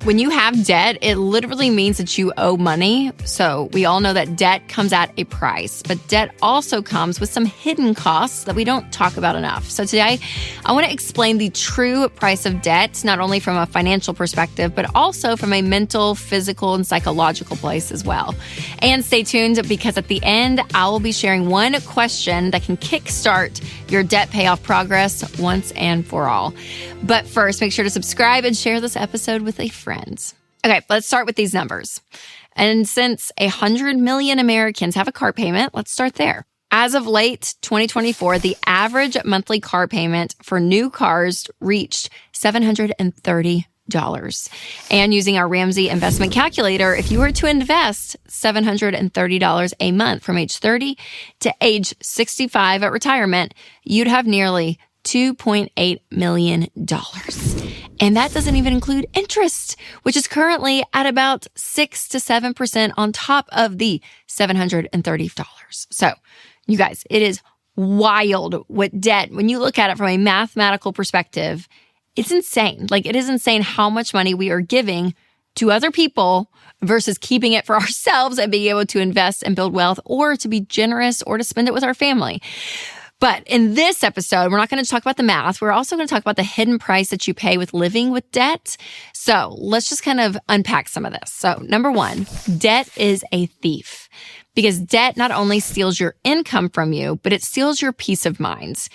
When you have debt, it literally means that you owe money. So we all know that debt comes at a price, but debt also comes with some hidden costs that we don't talk about enough. So today, I want to explain the true price of debt, not only from a financial perspective, but also from a mental, physical, and psychological place as well. And stay tuned because at the end, I will be sharing one question that can kickstart your debt payoff progress once and for all. But first, make sure to subscribe and share this episode with a friend. Okay, let's start with these numbers. And since 100 million Americans have a car payment, let's start there. As of late 2024, the average monthly car payment for new cars reached $730. And using our Ramsey investment calculator, if you were to invest $730 a month from age 30 to age 65 at retirement, you'd have nearly $2.8 million. And that doesn't even include interest, which is currently at about 6 to 7% on top of the $730. So, you guys, it is wild what debt, when you look at it from a mathematical perspective, it's insane. Like, it is insane how much money we are giving to other people versus keeping it for ourselves and being able to invest and build wealth, or to be generous, or to spend it with our family. But in this episode, we're not going to talk about the math. We're also going to talk about the hidden price that you pay with living with debt. So let's just kind of unpack some of this. So number one, debt is a thief, because debt not only steals your income from you, but it steals your peace of mind.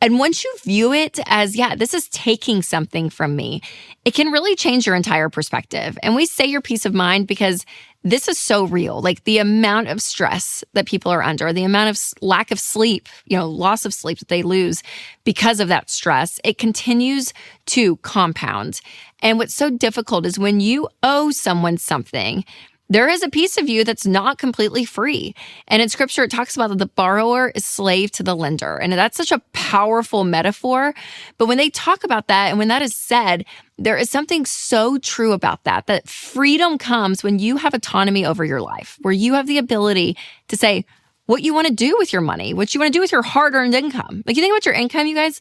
And once you view it as, this is taking something from me, it can really change your entire perspective. And we say your peace of mind because this is so real. Like, the amount of stress that people are under, the amount of lack of sleep, loss of sleep that they lose because of that stress, it continues to compound. And what's so difficult is when you owe someone something, there is a piece of you that's not completely free. And in scripture, it talks about that the borrower is slave to the lender. And that's such a powerful metaphor. But when they talk about that, and when that is said, there is something so true about that freedom comes when you have autonomy over your life, where you have the ability to say what you want to do with your money, what you want to do with your hard-earned income. Like, you think about your income, you guys,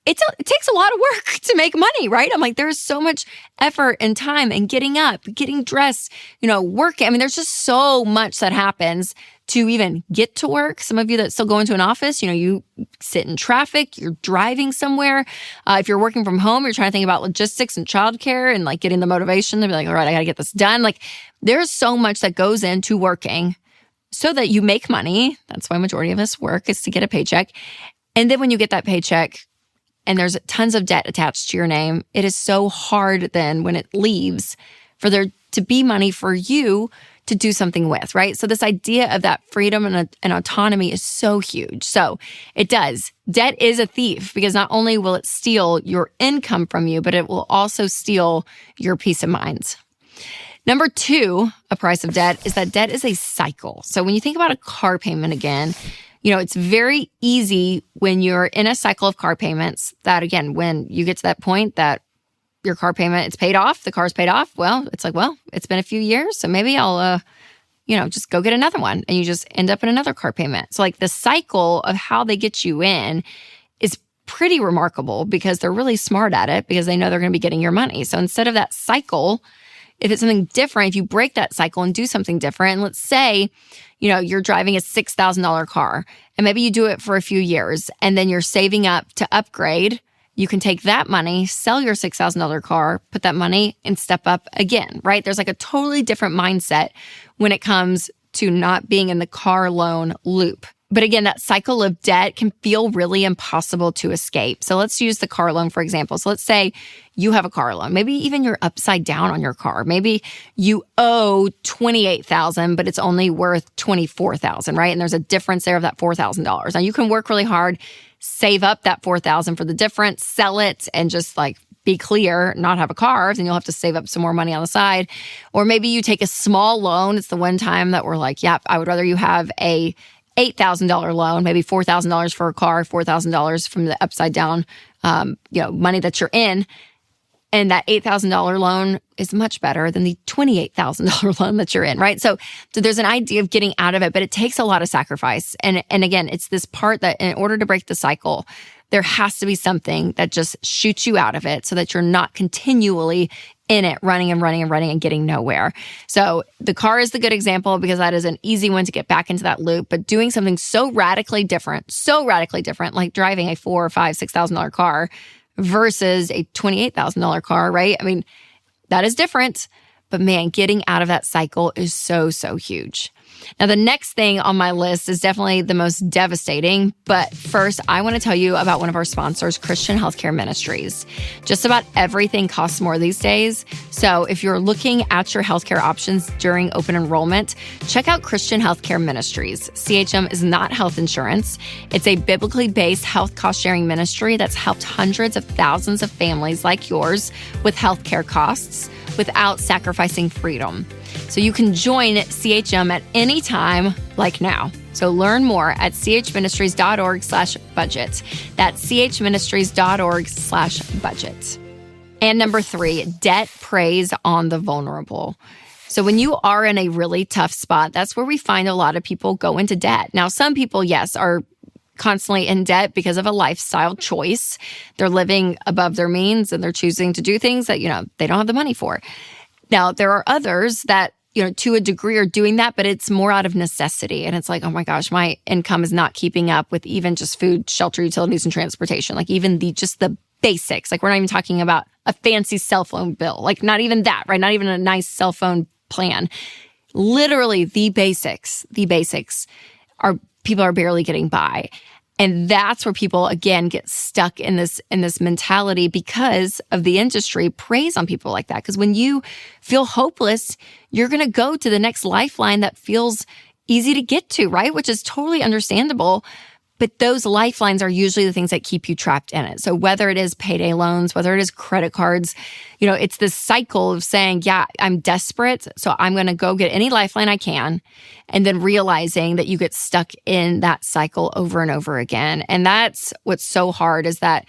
it takes a lot of work to make money, right? I'm like, there's so much effort and time and getting up, getting dressed, working. I mean, there's just so much that happens to even get to work. Some of you that still go into an office, you sit in traffic, you're driving somewhere. If you're working from home, you're trying to think about logistics and childcare and like getting the motivation to be like, all right, I got to get this done. Like, there's so much that goes into working so that you make money. That's why majority of us work, is to get a paycheck. And then when you get that paycheck, and there's tons of debt attached to your name, it is so hard then when it leaves for there to be money for you to do something with, right? So this idea of that freedom and autonomy is so huge. So it does. Debt is a thief, because not only will it steal your income from you, but it will also steal your peace of mind. Number two, a price of debt, is that debt is a cycle. So when you think about a car payment again, it's very easy when you're in a cycle of car payments that, again, when you get to that point that your car payment, it's paid off, the car's paid off, it's like, it's been a few years, so maybe I'll, just go get another one. And you just end up in another car payment. So like, the cycle of how they get you in is pretty remarkable, because they're really smart at it, because they know they're going to be getting your money. So instead of that cycle, if it's something different, if you break that cycle and do something different, and let's say, you're driving a $6,000 car, and maybe you do it for a few years, and then you're saving up to upgrade, you can take that money, sell your $6,000 car, put that money, and step up again, right? There's like a totally different mindset when it comes to not being in the car loan loop. But again, that cycle of debt can feel really impossible to escape. So let's use the car loan, for example. So let's say you have a car loan. Maybe even you're upside down on your car. Maybe you owe $28,000, but it's only worth $24,000, right? And there's a difference there of that $4,000. Now you can work really hard, save up that $4,000 for the difference, sell it, and just like be clear, not have a car, then you'll have to save up some more money on the side. Or maybe you take a small loan. It's the one time that we're like, I would rather you have a $8,000 loan, maybe $4,000 for a car, $4,000 from the upside down, money that you're in. And that $8,000 loan is much better than the $28,000 loan that you're in, right? So there's an idea of getting out of it, but it takes a lot of sacrifice. And again, it's this part that in order to break the cycle, there has to be something that just shoots you out of it so that you're not continually in it, running and getting nowhere. So the car is the good example because that is an easy one to get back into that loop. But doing something so radically different, like driving a $4,000 or $5,000, $6,000 car versus a $28,000 car, right? I mean, that is different. But man, getting out of that cycle is so, so huge. Now, the next thing on my list is definitely the most devastating. But first, I want to tell you about one of our sponsors, Christian Healthcare Ministries. Just about everything costs more these days. So if you're looking at your healthcare options during open enrollment, check out Christian Healthcare Ministries. CHM is not health insurance. It's a biblically based health cost sharing ministry that's helped hundreds of thousands of families like yours with healthcare costs without sacrificing freedom. So you can join CHM at any time, like now. So learn more at chministries.org/budget. That's chministries.org/budget. And number 3, debt preys on the vulnerable. So when you are in a really tough spot, that's where we find a lot of people go into debt. Now, some people, yes, are constantly in debt because of a lifestyle choice. They're living above their means and they're choosing to do things that, they don't have the money for. Now, there are others that, to a degree are doing that, but it's more out of necessity. And it's like, oh my gosh, my income is not keeping up with even just food, shelter, utilities, and transportation. Like even just the basics. Like we're not even talking about a fancy cell phone bill. Like not even that, right? Not even a nice cell phone plan. Literally the basics are people are barely getting by. And that's where people, again, get stuck in this mentality because of the industry preys on people like that. Because when you feel hopeless, you're going to go to the next lifeline that feels easy to get to, right? Which is totally understandable. But those lifelines are usually the things that keep you trapped in it. So whether it is payday loans, whether it is credit cards, it's this cycle of saying, yeah, I'm desperate, so I'm going to go get any lifeline I can, and then realizing that you get stuck in that cycle over and over again. And that's what's so hard is that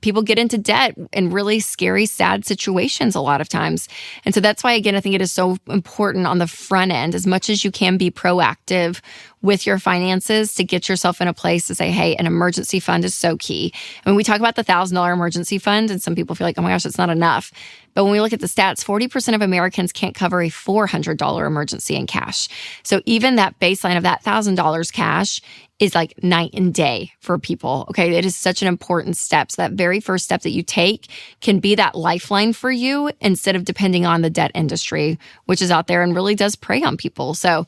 people get into debt in really scary, sad situations a lot of times. And so that's why, again, I think it is so important on the front end, as much as you can be proactive with your finances to get yourself in a place to say, hey, an emergency fund is so key. I mean, we talk about the $1,000 emergency fund and some people feel like, oh my gosh, it's not enough. But when we look at the stats, 40% of Americans can't cover a $400 emergency in cash. So even that baseline of that $1,000 cash is like night and day for people. Okay. It is such an important step. So that very first step that you take can be that lifeline for you instead of depending on the debt industry, which is out there and really does prey on people. So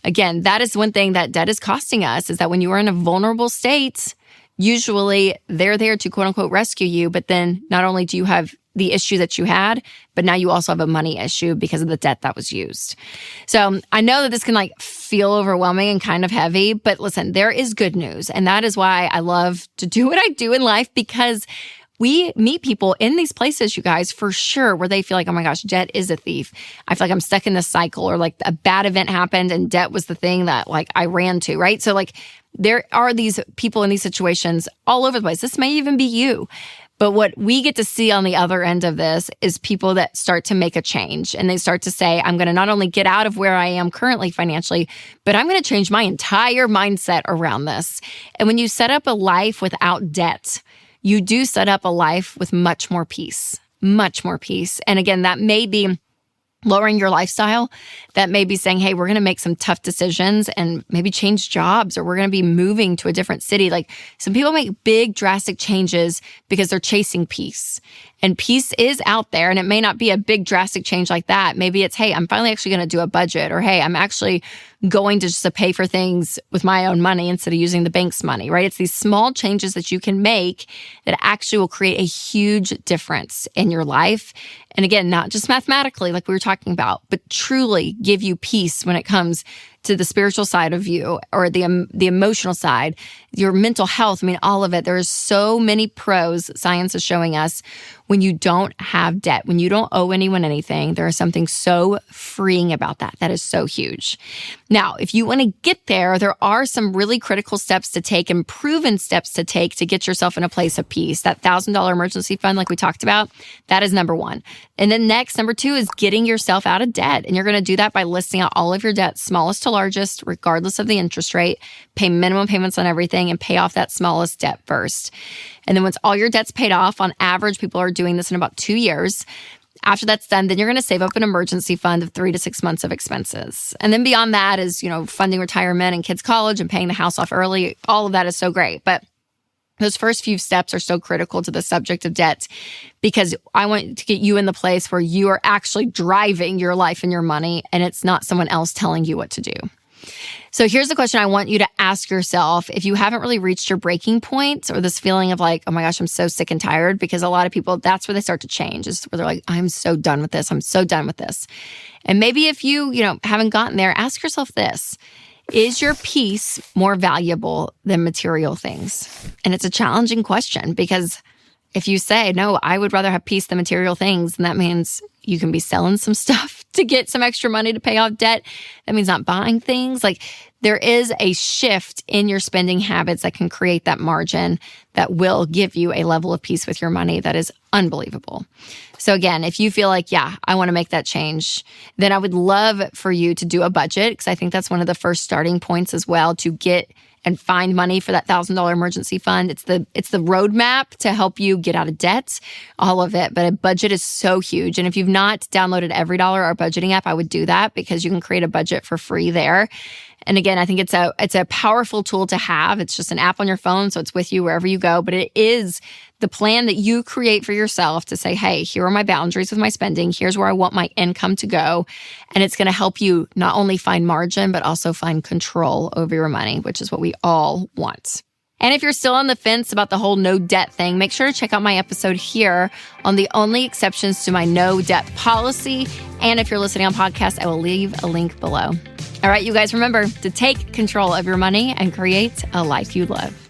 again, that is one thing that debt is costing us, is that when you are in a vulnerable state, usually they're there to quote unquote rescue you. But then not only do you have the issue that you had, but now you also have a money issue because of the debt that was used. So I know that this can feel overwhelming and kind of heavy, but listen, there is good news. And that is why I love to do what I do in life, because we meet people in these places, you guys, for sure, where they feel like, oh my gosh, debt is a thief. I feel like I'm stuck in this cycle, or like a bad event happened and debt was the thing that I ran to, right? So there are these people in these situations all over the place. This may even be you. But what we get to see on the other end of this is people that start to make a change, and they start to say, I'm going to not only get out of where I am currently financially, but I'm going to change my entire mindset around this. And when you set up a life without debt, you do set up a life with much more peace, much more peace. And again, that may be lowering your lifestyle. That may be saying, hey, we're going to make some tough decisions and maybe change jobs, or we're going to be moving to a different city. Like some people make big, drastic changes because they're chasing peace. And peace is out there, and it may not be a big, drastic change like that. Maybe it's, hey, I'm finally actually going to do a budget, or hey, I'm actually going to just pay for things with my own money instead of using the bank's money, right? It's these small changes that you can make that actually will create a huge difference in your life. And again, not just mathematically, like we were talking about, but truly give you peace when it comes to the spiritual side of you, or the emotional side, your mental health. I mean, all of it. There's so many pros science is showing us when you don't have debt, when you don't owe anyone anything. There is something so freeing about that. That is so huge. Now, if you want to get there, there are some really critical steps to take and proven steps to take to get yourself in a place of peace. That $1,000 emergency fund, like we talked about, that is number one. And then next, number two is getting yourself out of debt. And you're going to do that by listing out all of your debts, smallest to largest, regardless of the interest rate, pay minimum payments on everything, and pay off that smallest debt first. And then once all your debt's paid off, on average, people are doing this in about 2 years. After that's done, then you're going to save up an emergency fund of 3 to 6 months of expenses. And then beyond that is, funding retirement and kids' college and paying the house off early. All of that is so great. But those first few steps are so critical to the subject of debt because I want to get you in the place where you are actually driving your life and your money, and it's not someone else telling you what to do. So here's the question I want you to ask yourself if you haven't really reached your breaking point or this feeling of like, oh my gosh, I'm so sick and tired, because a lot of people, that's where they start to change, is where they're like, I'm so done with this. I'm so done with this. And maybe if you haven't gotten there, ask yourself this. Is your peace more valuable than material things? And it's a challenging question because if you say, no, I would rather have peace than material things, then that means you can be selling some stuff to get some extra money to pay off debt. That means not buying things. Like there is a shift in your spending habits that can create that margin that will give you a level of peace with your money that is unbelievable. So again, if you feel like, yeah, I want to make that change, then I would love for you to do a budget, because I think that's one of the first starting points as well to get and find money for that $1,000 emergency fund. It's the roadmap to help you get out of debt, all of it. But a budget is so huge. And if you've not downloaded Every Dollar, our budgeting app, I would do that because you can create a budget for free there. And again, I think it's a powerful tool to have. It's just an app on your phone, so it's with you wherever you go. But it is the plan that you create for yourself to say, hey, here are my boundaries with my spending. Here's where I want my income to go. And it's going to help you not only find margin, but also find control over your money, which is what we all want. And if you're still on the fence about the whole no debt thing, make sure to check out my episode here on the only exceptions to my no debt policy. And if you're listening on podcast, I will leave a link below. All right, you guys, remember to take control of your money and create a life you love.